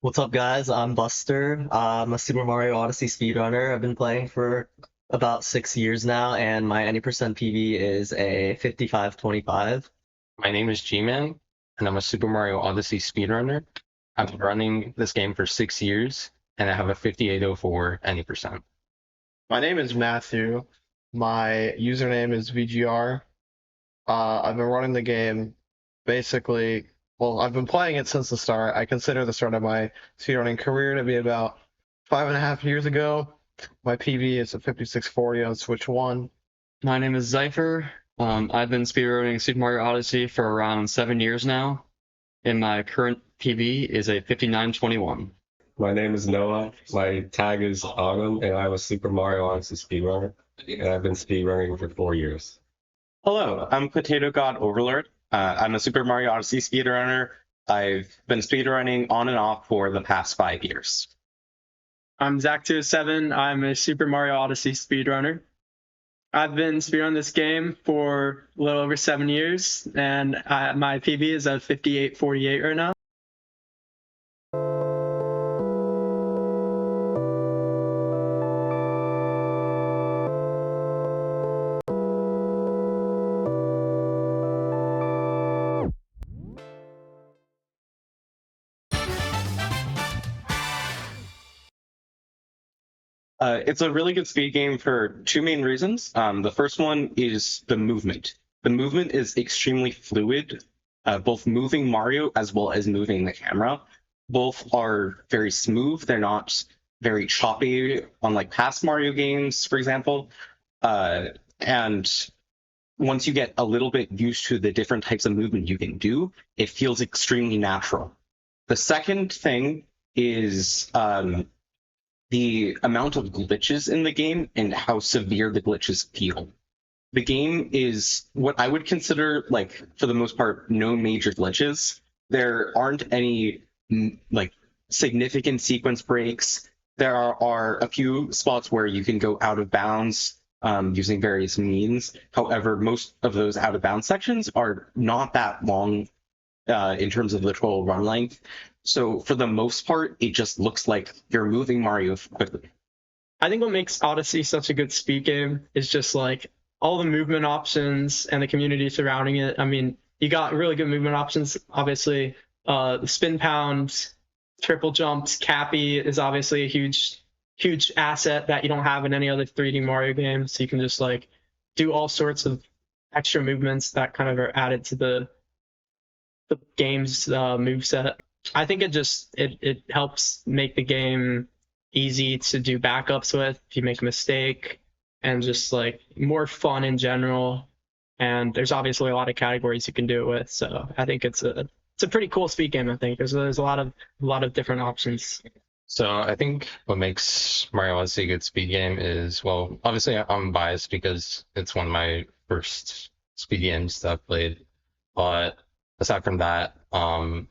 What's up, guys? I'm Buster. I'm a Super Mario Odyssey speedrunner. I've been playing for about 6 years now, and my any percent PB is a 55-25. My name is GMan, and I'm a Super Mario Odyssey speedrunner. I've been running this game for 6 years, and I have a 5804 any percent. My name is Matthew. My username is VGR. I've been running the game basically, well, I've been playing it since the start. I consider the start of my speedrunning career to be about 5.5 years ago. My PB is a 5640 on Switch 1. My name is Zypher. I've been speedrunning Super Mario Odyssey for around 7 years now, and my current PB is a 5921. My name is Noah. My tag is Autumn, and I'm a Super Mario Odyssey speedrunner, and I've been speedrunning for 4 years. Hello, I'm PotatoGodOverlord. I'm a Super Mario Odyssey speedrunner. I've been speedrunning on and off for the past 5 years. I'm Zach27. I'm a Super Mario Odyssey speedrunner. I've been speedrunning this game for a little over 7 years, and my PB is at 5848 right now. It's a really good speed game for two main reasons. The first one is the movement. The movement is extremely fluid, both moving Mario as well as moving the camera. Both are very smooth. They're not very choppy, unlike past Mario games, for example. And once you get a little bit used to the different types of movement you can do, it feels extremely natural. The second thing is the amount of glitches in the game and how severe the glitches feel. The game is what I would consider, like, for the most part, no major glitches. There aren't any significant sequence breaks. There are a few spots where you can go out of bounds using various means. However, most of those out of bounds sections are not that long in terms of literal run length. So for the most part, it just looks like you're moving Mario quickly. I think what makes Odyssey such a good speed game is just like all the movement options and the community surrounding it. I mean, you got really good movement options. Obviously, the spin pound, triple jumps, Cappy is obviously a huge asset that you don't have in any other 3D Mario game. So you can just like do all sorts of extra movements that kind of are added to the game's moveset. I think it helps make the game easy to do backups with if you make a mistake, and just like more fun in general. And there's obviously a lot of categories you can do it with, so I think it's a pretty cool speed game. I think there's a lot of different options. So I think what makes Mario Odyssey a good speed game is, well, obviously I'm biased because it's one of my first speed games that I've played, but aside from that,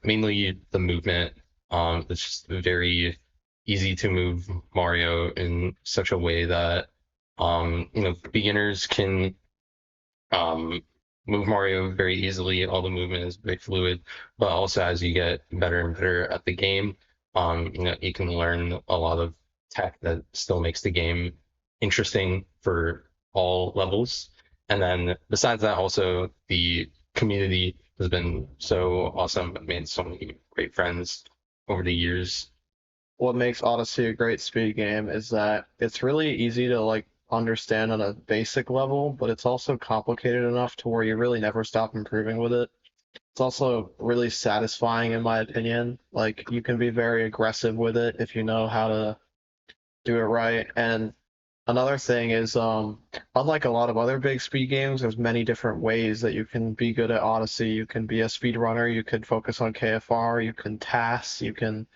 mainly the movement. It's just very easy to move Mario in such a way that beginners can move Mario very easily. All the movement is very fluid, but also as you get better and better at the game, you can learn a lot of tech that still makes the game interesting for all levels. And then besides that, also the community has been so awesome. I've made so many great friends over the years. What makes Odyssey a great speed game is that it's really easy to like understand on a basic level, but it's also complicated enough to where you really never stop improving with it. It's also really satisfying, in my opinion. Like, you can be very aggressive with it if you know how to do it right. And another thing is, unlike a lot of other big speed games, there's many different ways that you can be good at Odyssey. You can be a speedrunner, you could focus on KFR, you can task, you can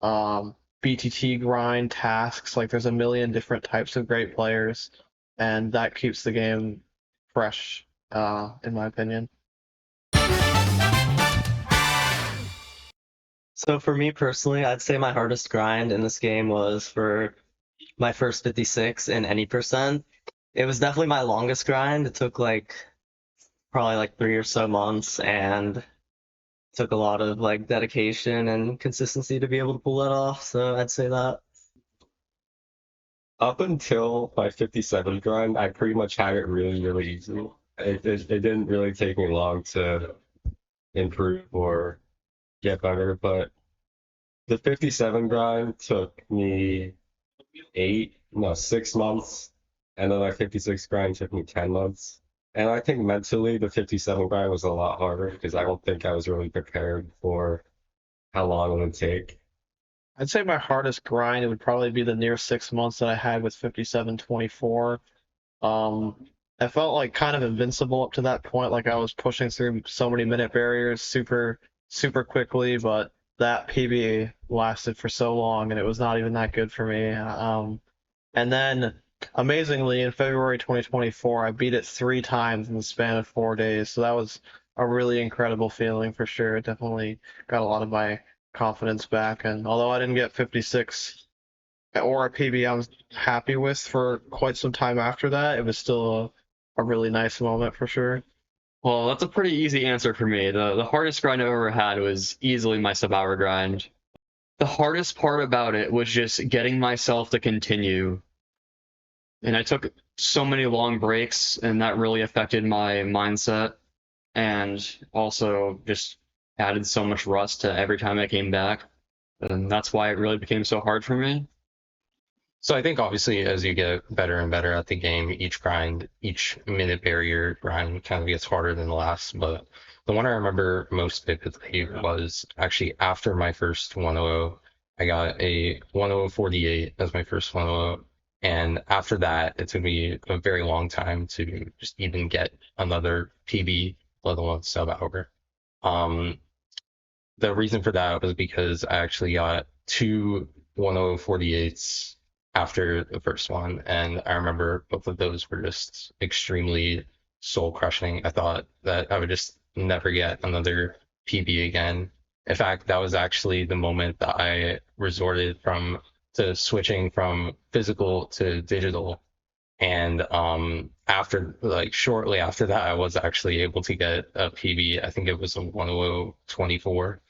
BTT grind tasks. Like, there's a million different types of great players, and that keeps the game fresh, in my opinion. So for me personally, I'd say my hardest grind in this game was for my first 56 in any percent. It was definitely my longest grind. It took probably 3 or so months, and took a lot of like dedication and consistency to be able to pull that off. So I'd say that. Up until my 57 grind, I pretty much had it really, really easy. It didn't really take me long to improve or get better, but the 57 grind took me 6 months, and then my 56 grind took me 10 months. And I think mentally, the 57 grind was a lot harder because I don't think I was really prepared for how long it would take. I'd say my hardest grind it would probably be the near 6 months that I had with 5724. I felt like kind of invincible up to that point, like I was pushing through so many minute barriers super quickly, but that PB lasted for so long and it was not even that good for me. And then amazingly in February 2024, I beat it 3 times in the span of 4 days, so that was a really incredible feeling for sure. It definitely got a lot of my confidence back, and although I didn't get 56 or a PB I was happy with for quite some time after that, it was still a really nice moment for sure. Well, that's a pretty easy answer for me. The hardest grind I've ever had was easily my sub-hour grind. The hardest part about it was just getting myself to continue. And I took so many long breaks, and that really affected my mindset, and also just added so much rust to every time I came back. And that's why it really became so hard for me. So I think obviously as you get better and better at the game, each minute barrier grind kind of gets harder than the last. But the one I remember most vividly was actually after my first 100. I got a 1048 as my first 100. And after that, it took me a very long time to just even get another PB, let alone sub-hour. The reason for that was because I actually got 2 1048s after the first one, and I remember both of those were just extremely soul crushing. I thought that I would just never get another PB again. In fact, that was actually the moment that I resorted to switching from physical to digital. And shortly after that, I was actually able to get a PB. I think it was a 1024.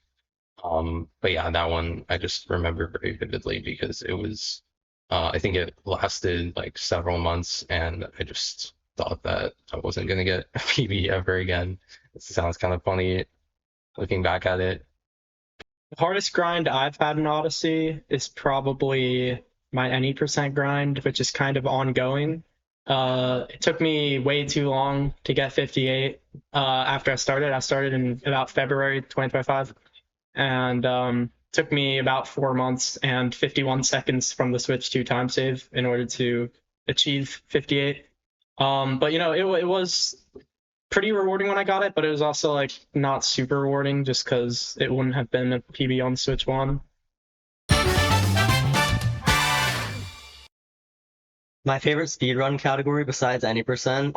But yeah, that one I just remember very vividly because it was, I think it lasted like several months, and I just thought that I wasn't gonna get a PB ever again. It sounds kind of funny looking back at it. The hardest grind I've had in Odyssey is probably my any percent grind, which is kind of ongoing. It took me way too long to get 58 after I started. I started in about February 2025, and took me about 4 months and 51 seconds from the Switch to time save in order to achieve 58. But you know, it was pretty rewarding when I got it, but it was also like not super rewarding just because it wouldn't have been a PB on Switch 1. My favorite speedrun category besides any percent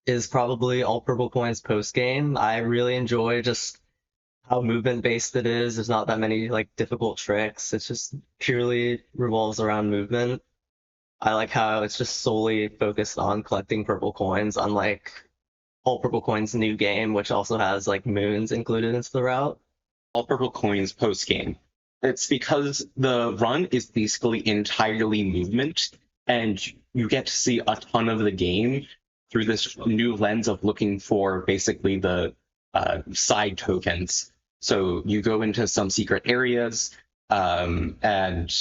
is probably all purple coins post game. I really enjoy just how movement based it is. There's not that many like difficult tricks. It's just purely revolves around movement. I like how it's just solely focused on collecting purple coins, unlike all purple coins new game, which also has like moons included into the route. All purple coins post game. It's because the run is basically entirely movement, and you get to see a ton of the game through this new lens of looking for basically the side tokens. So you go into some secret areas, and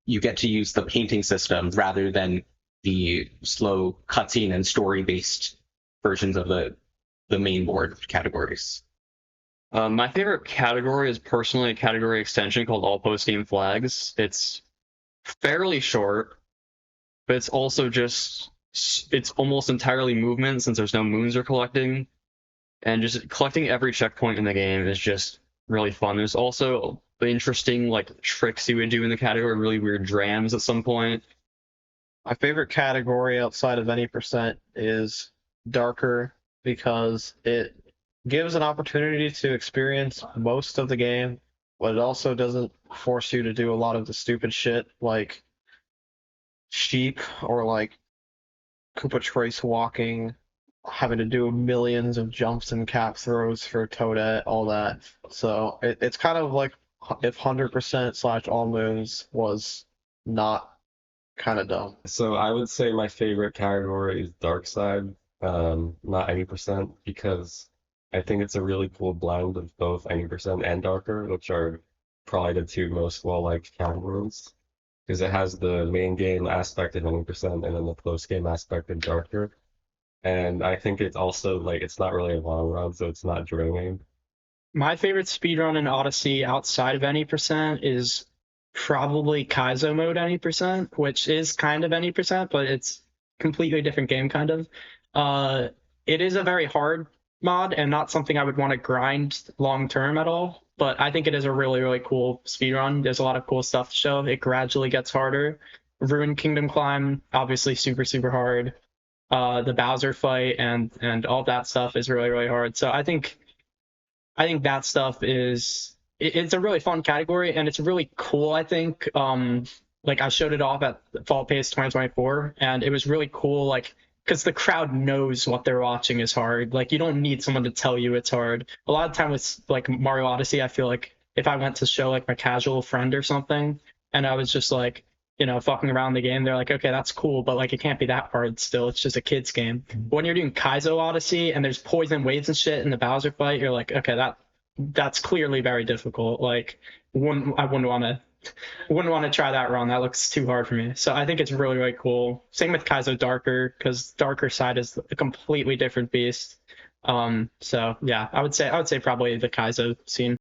you get to use the painting system rather than the slow cutscene and story-based versions of the main board categories. My favorite category is personally a category extension called All Post-Game Flags. It's fairly short, but it's also it's almost entirely movement since there's no moons you're collecting. And just collecting every checkpoint in the game is just really fun. There's also interesting like tricks you would do in the category, really weird drams at some point. My favorite category outside of any percent is darker because it gives an opportunity to experience most of the game, but it also doesn't force you to do a lot of the stupid shit like sheep or like Koopa Trace walking. having to do millions of jumps and cap throws for Toadette, all that. So it's kind of like if 100% / all moons was not kind of dumb. So I would say my favorite category is Dark Side, not any percent, because I think it's a really cool blend of both any percent and Darker, which are probably the two most well-liked categories. Because it has the main game aspect of any percent and then the post game aspect of Darker. And I think it's also like it's not really a long run, so it's not draining. My favorite speedrun in Odyssey outside of any percent is probably Kaizo mode any percent, which is kind of any percent, but it's completely different game kind of. It is a very hard mod and not something I would want to grind long term at all, but I think it is a really, really cool speedrun. There's a lot of cool stuff to show. It gradually gets harder. Ruined Kingdom Climb, obviously super, super hard. The Bowser fight and all that stuff is really, really hard. So I think that stuff is it's a really fun category and it's really cool. I think like I showed it off at Fall Pace 2024 and it was really cool, like because the crowd knows what they're watching is hard. Like you don't need someone to tell you it's hard. A lot of time with like Mario Odyssey, I feel like if I went to show like my casual friend or something and I was just like, you know, fucking around the game, they're like, okay, that's cool, but like it can't be that hard still. It's just a kid's game. But when you're doing Kaizo Odyssey and there's poison waves and shit in the Bowser fight, you're like, okay, that's clearly very difficult. Like I wouldn't want to try that run. That looks too hard for me. So I think it's really, really cool. Same with Kaizo Darker, because Darker Side is a completely different beast. So yeah, I would say probably the Kaizo scene.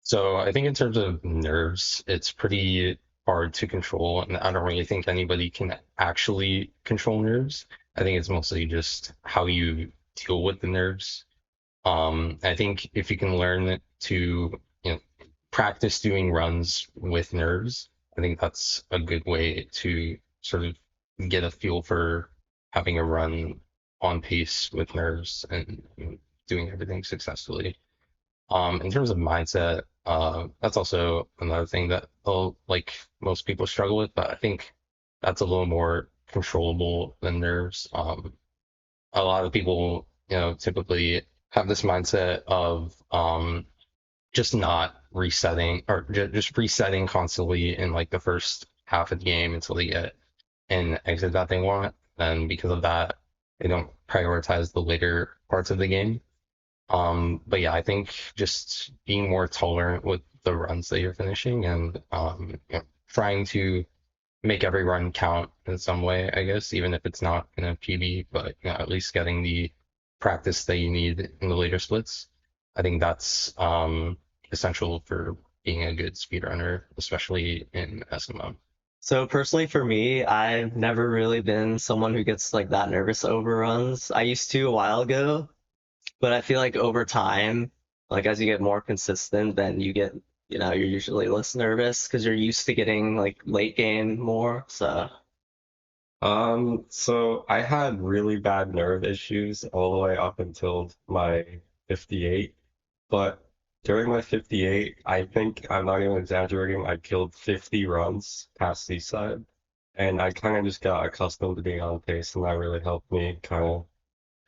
So I think in terms of nerves, it's pretty hard to control, and I don't really think anybody can actually control nerves. I think it's mostly just how you deal with the nerves. I think if you can learn to, practice doing runs with nerves, I think that's a good way to sort of get a feel for having a run on pace with nerves and doing everything successfully. In terms of mindset, that's also another thing that like most people struggle with, but I think that's a little more controllable than nerves. A lot of people, typically have this mindset of just not resetting or just resetting constantly in like the first half of the game until they get an exit that they want. And because of that, they don't prioritize the later parts of the game. But yeah, I think just being more tolerant with the runs that you're finishing and trying to make every run count in some way, I guess, even if it's not in a PB, but at least getting the practice that you need in the later splits. I think that's essential for being a good speedrunner, especially in SMO. So personally for me, I've never really been someone who gets like that nervous over runs. I used to a while ago, but I feel like over time, like as you get more consistent, then you get, you're usually less nervous because you're used to getting like late game more. So I had really bad nerve issues all the way up until my 58, but during my 58, I think I'm not even exaggerating, I killed 50 runs past Seaside, and I kind of just got accustomed to being on pace, and that really helped me kind of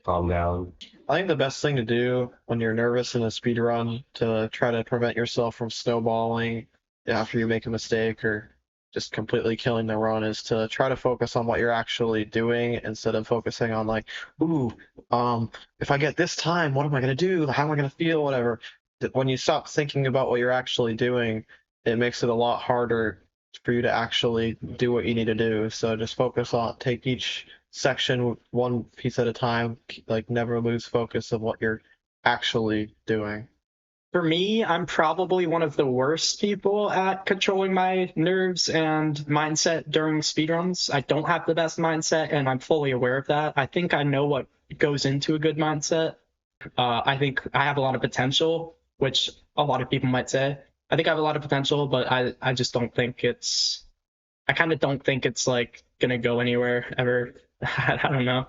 calm down. I think the best thing to do when you're nervous in a speedrun to try to prevent yourself from snowballing after you make a mistake or just completely killing the run is to try to focus on what you're actually doing instead of focusing on like, if I get this time, what am I going to do? How am I going to feel? Whatever. When you stop thinking about what you're actually doing, it makes it a lot harder for you to actually do what you need to do. So just focus on, take each section one piece at a time, like never lose focus of what you're actually doing. For me, I'm probably one of the worst people at controlling my nerves and mindset during speedruns. I don't have the best mindset, and I'm fully aware of that. I think I know what goes into a good mindset. I think I have a lot of potential, which a lot of people might say. I think I have a lot of potential, but I just don't think I kind of don't think it's like gonna go anywhere ever. I don't know.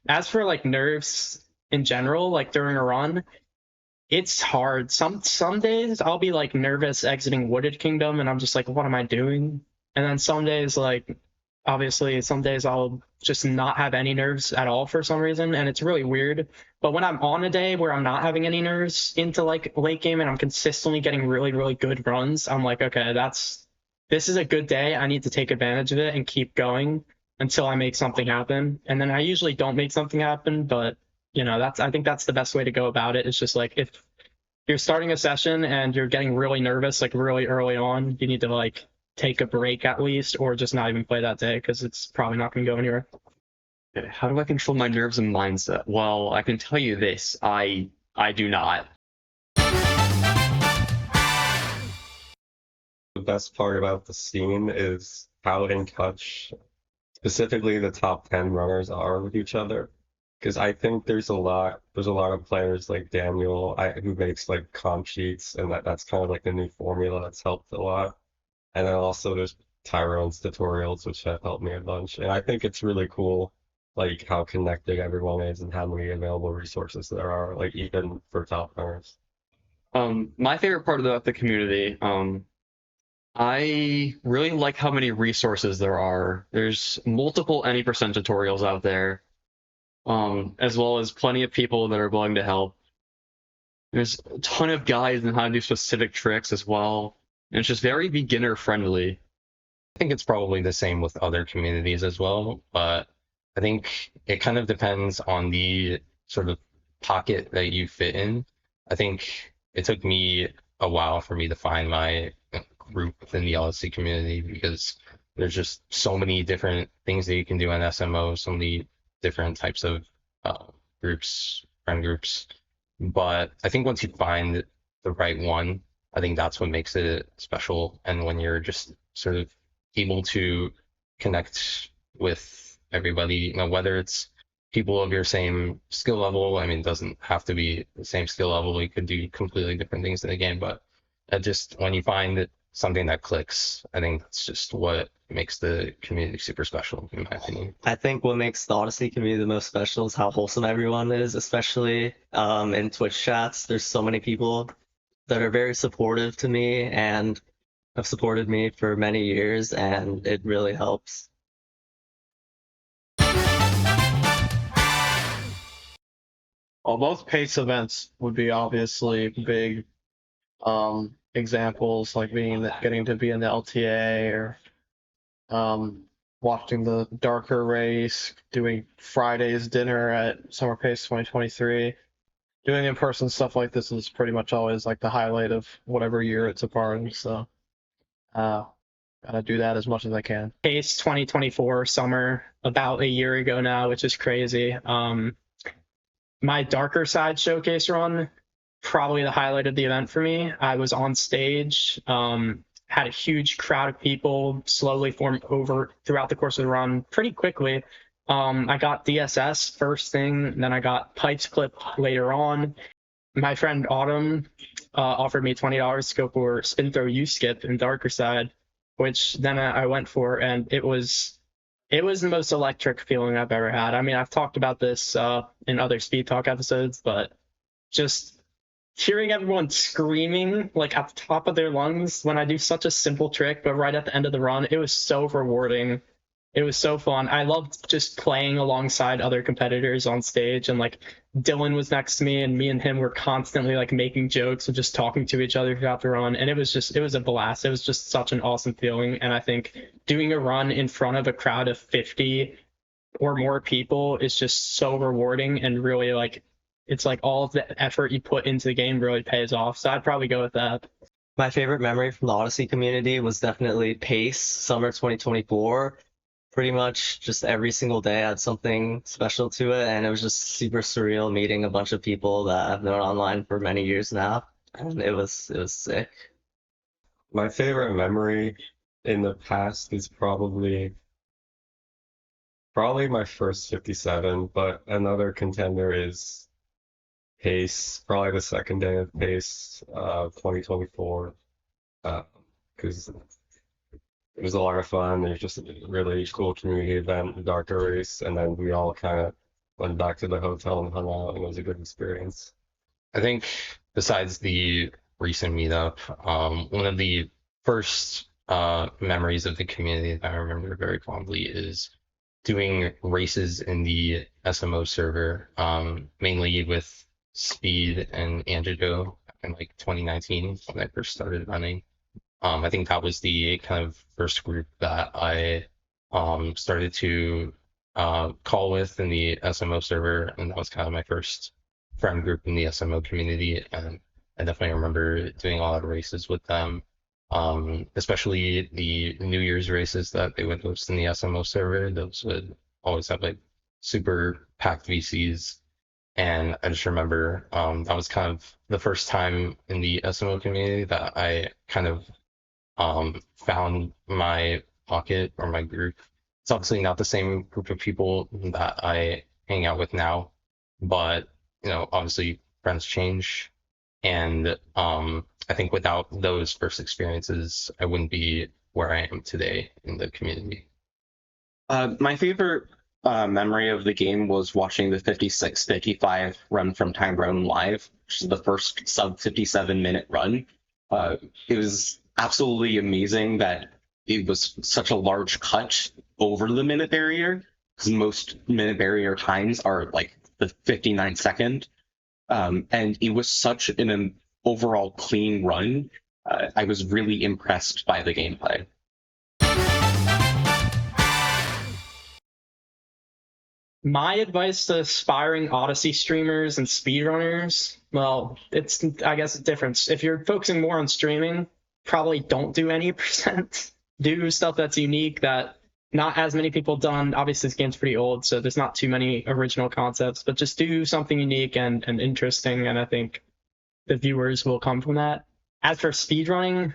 As for like nerves in general, like during a run, it's hard. Some days I'll be like nervous exiting Wooded Kingdom and I'm just like, what am I doing? And then some days, like, obviously, some days I'll just not have any nerves at all for some reason, and it's really weird. But when I'm on a day where I'm not having any nerves into like late game and I'm consistently getting really, really good runs, I'm like, okay, this is a good day. I need to take advantage of it and keep going until I make something happen. And then I usually don't make something happen, but I think that's the best way to go about it. It's just like if you're starting a session and you're getting really nervous, like really early on, you need to like take a break at least, or just not even play that day because it's probably not going to go anywhere. Okay, how do I control my nerves and mindset? Well, I can tell you this, I do not. The best part about the scene is how in touch specifically the top 10 runners are with each other. Because I think there's a lot of players like Daniel who makes like comp sheets, and that's kind of like the new formula that's helped a lot. And then also there's Tyrone's tutorials, which have helped me a bunch. And I think it's really cool, like how connected everyone is and how many available resources there are, like even for top runners. My favorite part of the community, I really like how many resources there are. There's multiple any percent tutorials out there, as well as plenty of people that are willing to help. There's a ton of guides on how to do specific tricks as well. And it's just very beginner friendly. I think it's probably the same with other communities as well, but I think it kind of depends on the sort of pocket that you fit in. I think it took me a while for me to find my group within the Odyssey community because there's just so many different things that you can do on SMO, so many different types of groups, friend groups. But I think once you find the right one, I think that's what makes it special. And when you're just sort of able to connect with everybody, whether it's people of your same skill level, I mean, it doesn't have to be the same skill level. You could do completely different things in the game, but when you find something that clicks, I think that's just what makes the community super special, in my opinion. I think what makes the Odyssey community the most special is how wholesome everyone is, especially in Twitch chats. There's so many people that are very supportive to me and have supported me for many years, and it really helps. Well, both pace events would be obviously big examples, like getting to be in the LTA or watching the Darker race, doing Friday's dinner at Summer Pace 2023. Doing in-person stuff like this is pretty much always like the highlight of whatever year it's a part of, so gotta do that as much as I can. Pace 2024 summer, about a year ago now, which is crazy. My Darker Side showcase run, probably the highlight of the event for me. I was on stage, had a huge crowd of people slowly form over throughout the course of the run pretty quickly. I got DSS first thing, then I got Pipes Clip later on. My friend Autumn offered me $20 to go for Spin Throw U Skip in Darker Side, which then I went for, and it was the most electric feeling I've ever had. I mean, I've talked about this in other SpeedTalk episodes, but just hearing everyone screaming like at the top of their lungs when I do such a simple trick, but right at the end of the run, it was so rewarding. It was so fun. I loved just playing alongside other competitors on stage, and like Dylan was next to me, and me and him were constantly like making jokes and just talking to each other throughout the run. And it was a blast. It was just such an awesome feeling. And I think doing a run in front of a crowd of 50 or more people is just so rewarding, and really like it's like all of the effort you put into the game really pays off. So I'd probably go with that. My favorite memory from the Odyssey community was definitely Pace Summer 2024. Pretty much just every single day had something special to it, and it was just super surreal meeting a bunch of people that I've known online for many years now, and it was sick. My favorite memory in the past is probably my first 57, but another contender is Pace, probably the second day of Pace 2024, because it was a lot of fun. It was just a really cool community event, the Darker race, and then we all kind of went back to the hotel and hung out, and it was a good experience. I think besides the recent meetup, one of the first memories of the community that I remember very fondly is doing races in the SMO server, mainly with Speed and Antidote in like 2019 when I first started running. I think that was the kind of first group that I started to call with in the SMO server, and that was kind of my first friend group in the SMO community. And I definitely remember doing a lot of races with them, especially the New Year's races that they would host in the SMO server. Those would always have like super packed VCs. And I just remember that was kind of the first time in the SMO community that I kind of found my pocket or my group. It's obviously not the same group of people that I hang out with now, but obviously friends change, and I think without those first experiences, I wouldn't be where I am today in the community. My favorite memory of the game was watching the 56-55 run from Time Run live, which is the first sub 57-minute run. It was absolutely amazing that it was such a large cut over the minute barrier, because most minute barrier times are like the 59-second. And it was such an overall clean run. I was really impressed by the gameplay. My advice to aspiring Odyssey streamers and speedrunners, well, I guess it's different. If you're focusing more on streaming, probably don't do any percent. Do stuff that's unique that not as many people done. Obviously, this game's pretty old, so there's not too many original concepts, but just do something unique and interesting, and I think the viewers will come from that. As for speedrunning,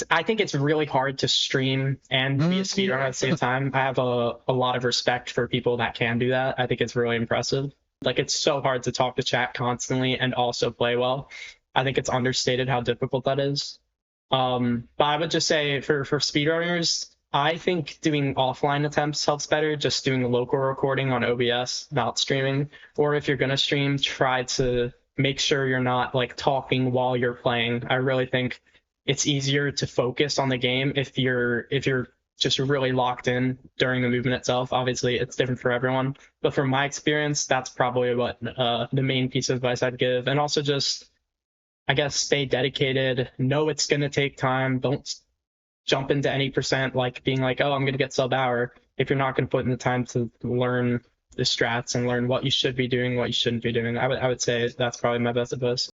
I think it's really hard to stream and be a speedrunner at the same time. I have a lot of respect for people that can do that. I think it's really impressive. Like, it's so hard to talk to chat constantly and also play well. I think it's understated how difficult that is. But I would just say for speedrunners, I think doing offline attempts helps better. Just doing a local recording on OBS, not streaming. Or if you're going to stream, try to make sure you're not like talking while you're playing. I really think it's easier to focus on the game if you're just really locked in during the movement itself. Obviously, it's different for everyone, but from my experience, that's probably what the main piece of advice I'd give. And also just, I guess, stay dedicated. Know it's going to take time. Don't jump into any percent like being like, oh, I'm going to get sub hour, if you're not going to put in the time to learn the strats and learn what you should be doing, what you shouldn't be doing. I would say that's probably my best advice.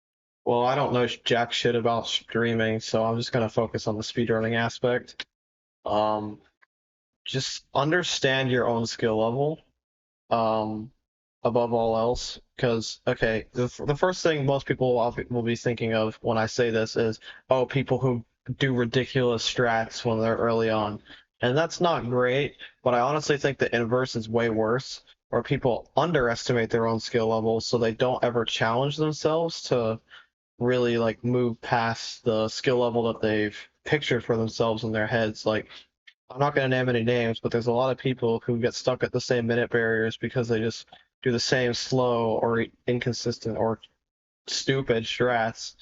Well, I don't know jack shit about streaming, so I'm just gonna focus on the speedrunning aspect. Just understand your own skill level, above all else. Because, okay, the first thing most people will be thinking of when I say this is, oh, people who do ridiculous strats when they're early on. And that's not great, but I honestly think the inverse is way worse, where people underestimate their own skill level so they don't ever challenge themselves to really like move past the skill level that they've pictured for themselves in their heads. Like, I'm not going to name any names, but there's a lot of people who get stuck at the same minute barriers because they just do the same slow or inconsistent or stupid strats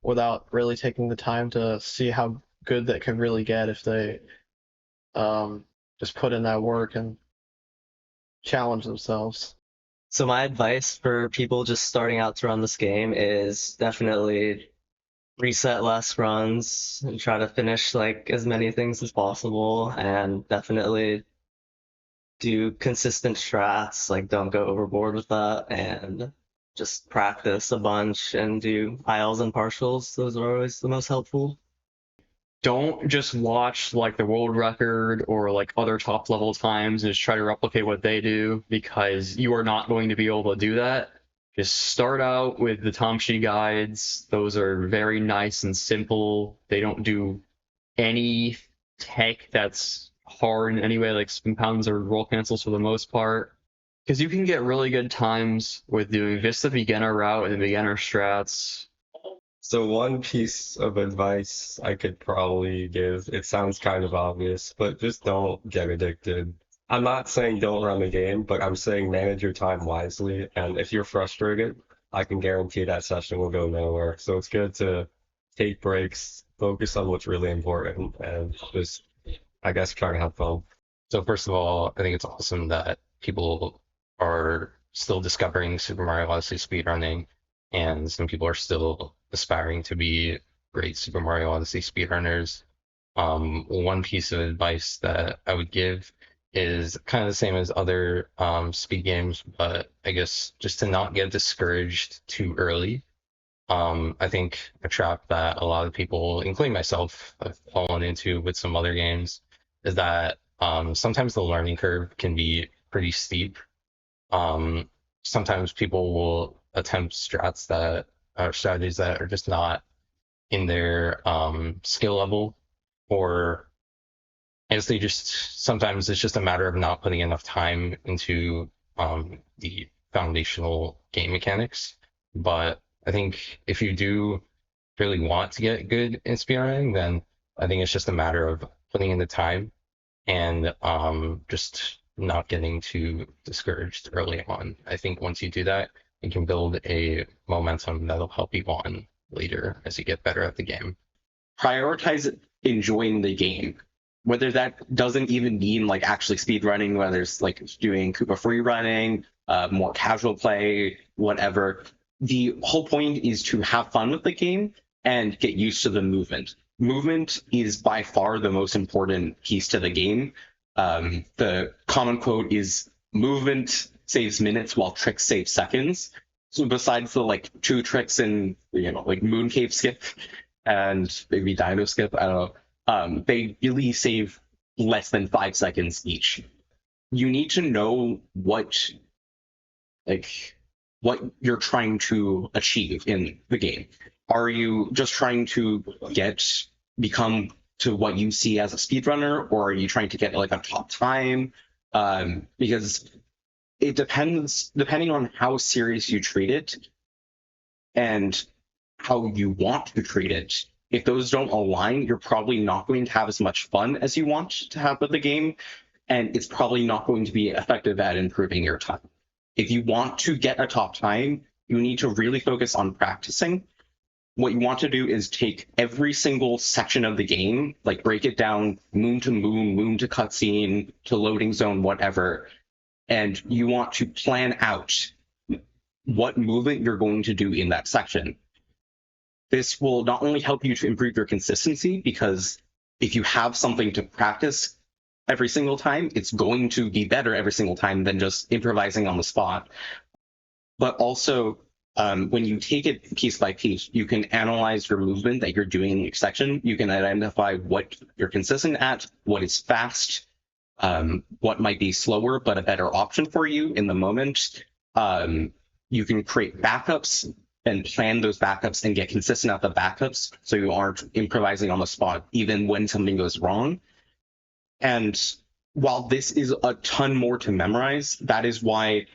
without really taking the time to see how good that could really get if they just put in that work and challenge themselves. So my advice for people just starting out to run this game is definitely reset less runs and try to finish like as many things as possible, and definitely do consistent strats, like don't go overboard with that, and just practice a bunch and do ILs and partials. Those are always the most helpful. Don't just watch like the world record or like other top level times and just try to replicate what they do, because you are not going to be able to do that. Just start out with the Tomshi guides. Those are very nice and simple. They don't do any tech that's hard in any way, like spin pounds or roll cancels for the most part. Because you can get really good times with doing just the beginner route and the beginner strats. So one piece of advice I could probably give, it sounds kind of obvious, but just don't get addicted. I'm not saying don't run the game, but I'm saying manage your time wisely. And if you're frustrated, I can guarantee that session will go nowhere. So it's good to take breaks, focus on what's really important, and just, I guess, try to have fun. So first of all, I think it's awesome that people are still discovering Super Mario Odyssey speedrunning, and some people are still aspiring to be great Super Mario Odyssey speedrunners. One piece of advice that I would give is kind of the same as other speed games, but I guess just to not get discouraged too early. I think a trap that a lot of people, including myself, have fallen into with some other games is that sometimes the learning curve can be pretty steep. Sometimes people will attempt strats that are strategies that are just not in their skill level, or I guess they just sometimes it's just a matter of not putting enough time into the foundational game mechanics. But I think if you do really want to get good in speedrunning, then I think it's just a matter of putting in the time and just not getting too discouraged early on. I think once you do that, you can build a momentum that'll help you on later as you get better at the game. Prioritize enjoying the game. Whether that doesn't even mean like actually speedrunning, whether it's like doing Koopa free running, more casual play, whatever. The whole point is to have fun with the game and get used to the movement. Movement is by far the most important piece to the game. The common quote is movement saves minutes while tricks save seconds. So besides the like 2 tricks in, like Mooncave Skip and maybe Dino Skip, I don't know, they really save less than 5 seconds each. You need to know what you're trying to achieve in the game. Are you just trying to become to what you see as a speedrunner, or are you trying to get like a top time? Because it depends, depending on how serious you treat it and how you want to treat it. If those don't align, you're probably not going to have as much fun as you want to have with the game, and it's probably not going to be effective at improving your time. If you want to get a top time, you need to really focus on practicing. What you want to do is take every single section of the game, like break it down moon to cutscene, to loading zone, whatever, and you want to plan out what movement you're going to do in that section. This will not only help you to improve your consistency, because if you have something to practice every single time, it's going to be better every single time than just improvising on the spot. But also, when you take it piece by piece, you can analyze your movement that you're doing in each section. You can identify what you're consistent at, what is fast, what might be slower but a better option for you in the moment. You can create backups and plan those backups and get consistent at the backups, so you aren't improvising on the spot even when something goes wrong. And while this is a ton more to memorize, that is why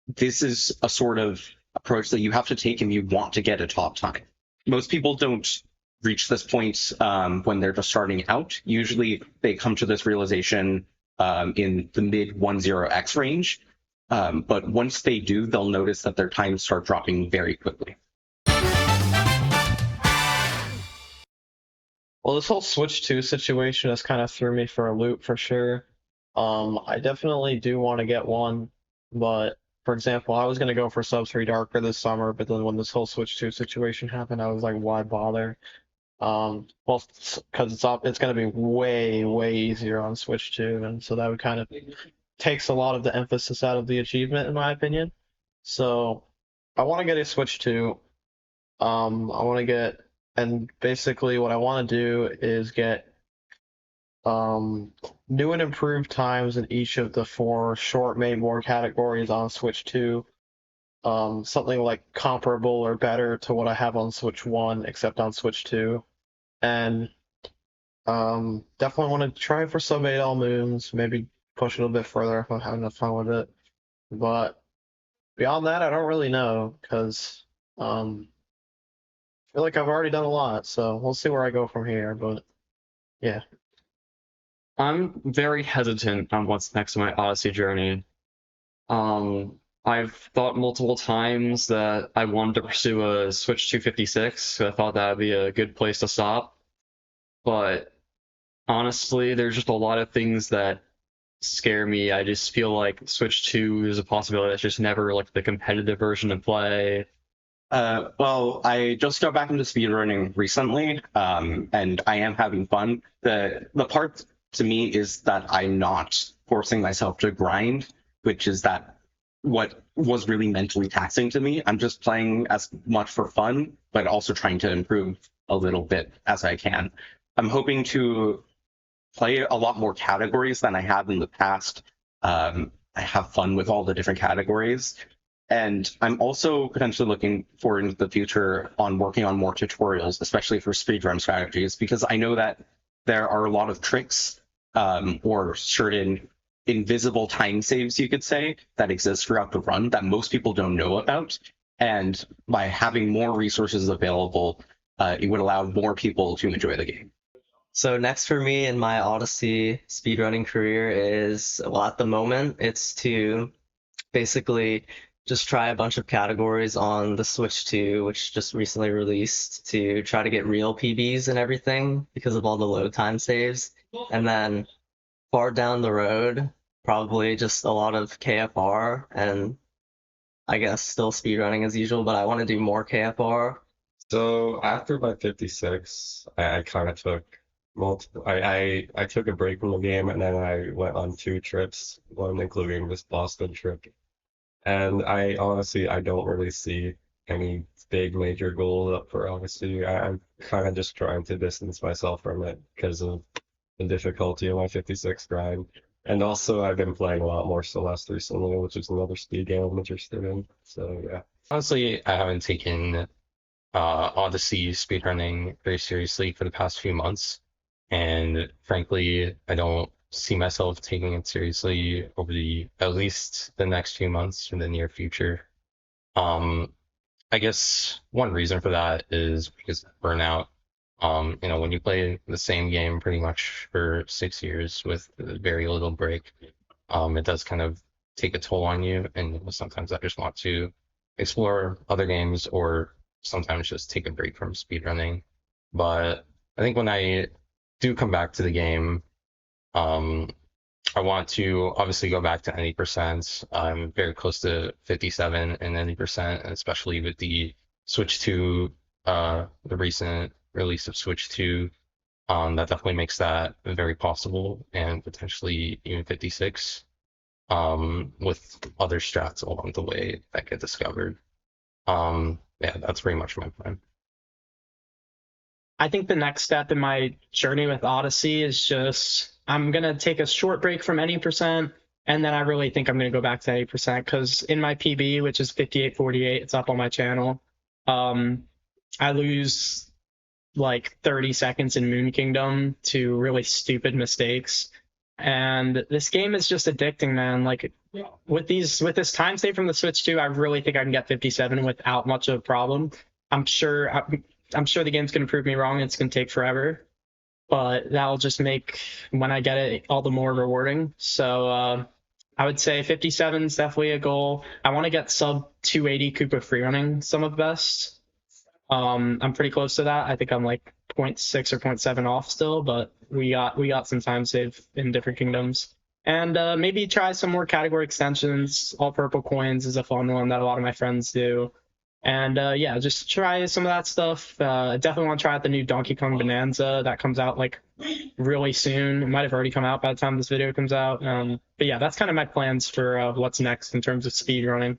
this is a sort of approach that you have to take if you want to get a top time. Most people don't reach this point when they're just starting out. Usually they come to this realization in the mid 10x range. But once they do, they'll notice that their times start dropping very quickly. Well, this whole Switch 2 situation has kind of threw me for a loop for sure. I definitely do want to get one, but for example, I was going to go for Sub 3 Darker this summer, but then when this whole Switch 2 situation happened, I was like, why bother? Well, because it's going to be way, way easier on Switch 2, and so that would kind of takes a lot of the emphasis out of the achievement, in my opinion. So I want to get a Switch 2. I want to get, and basically what I want to do is get new and improved times in each of the 4 short main board categories on Switch 2. Something like comparable or better to what I have on Switch 1, except on Switch 2. And definitely want to try for sub 8 all moons, maybe push it a little bit further if I'm having enough fun with it. But beyond that, I don't really know, because I feel like I've already done a lot, so we'll see where I go from here. But yeah. I'm very hesitant on what's next in my Odyssey journey. I've thought multiple times that I wanted to pursue a Switch 256, so I thought that would be a good place to stop. But honestly, there's just a lot of things that scare me. I just feel like Switch 2 is a possibility that's just never like the competitive version to play. Well, I just got back into speedrunning recently, and I am having fun. The part to me is that I'm not forcing myself to grind, which is that what was really mentally taxing to me. I'm just playing as much for fun, but also trying to improve a little bit as I can. I'm hoping to play a lot more categories than I have in the past. I have fun with all the different categories. And I'm also potentially looking forward into the future on working on more tutorials, especially for speedrun strategies, because I know that there are a lot of tricks or certain invisible time saves, you could say, that exist throughout the run that most people don't know about. And by having more resources available, it would allow more people to enjoy the game. So next for me in my Odyssey speedrunning career is, well, at the moment, it's to basically just try a bunch of categories on the Switch 2, which just recently released, to try to get real PBs and everything because of all the load time saves. And then far down the road, probably just a lot of KFR and I guess still speedrunning as usual, but I want to do more KFR. So after my 56, I kind of took multiple. I took a break from the game, and then I went on 2 trips, one including this Boston trip. And I honestly, I don't really see any big major goals up for Odyssey. I'm kind of just trying to distance myself from it because of the difficulty of my 56 grind. And also, I've been playing a lot more Celeste recently, which is another speed game I'm interested in. So yeah. Honestly, I haven't taken Odyssey speedrunning very seriously for the past few months. And frankly, I don't see myself taking it seriously over at least the next few months in the near future. I guess one reason for that is because of burnout. When you play the same game pretty much for 6 years with very little break, it does kind of take a toll on you. And sometimes I just want to explore other games or sometimes just take a break from speedrunning. But I think when I do come back to the game, I want to obviously go back to any percent. I'm very close to 57 and any percent, especially with the Switch 2, the recent release of Switch 2. That definitely makes that very possible and potentially even 56 with other strats along the way that get discovered. Yeah, that's pretty much my plan. I think the next step in my journey with Odyssey is just I'm going to take a short break from any percent, and then I really think I'm going to go back to 80% because in my PB, which is 58:48, it's up on my channel, I lose like 30 seconds in Moon Kingdom to really stupid mistakes. And this game is just addicting, man. Like with this time save from the Switch 2, I really think I can get 57 without much of a problem. I'm sure the game's going to prove me wrong. It's going to take forever, but that'll just make when I get it all the more rewarding. So I would say 57 is definitely a goal. I want to get sub 280 Koopa free running some of the best. I'm pretty close to that. I think I'm like 0.6 or 0.7 off still, but we got some time save in different kingdoms. And maybe try some more category extensions. All purple coins is a fun one that a lot of my friends do. And yeah, just try some of that stuff. Definitely want to try out the new Donkey Kong Bonanza that comes out like really soon. It might have already come out by the time this video comes out. But yeah, that's kind of my plans for what's next in terms of speedrunning.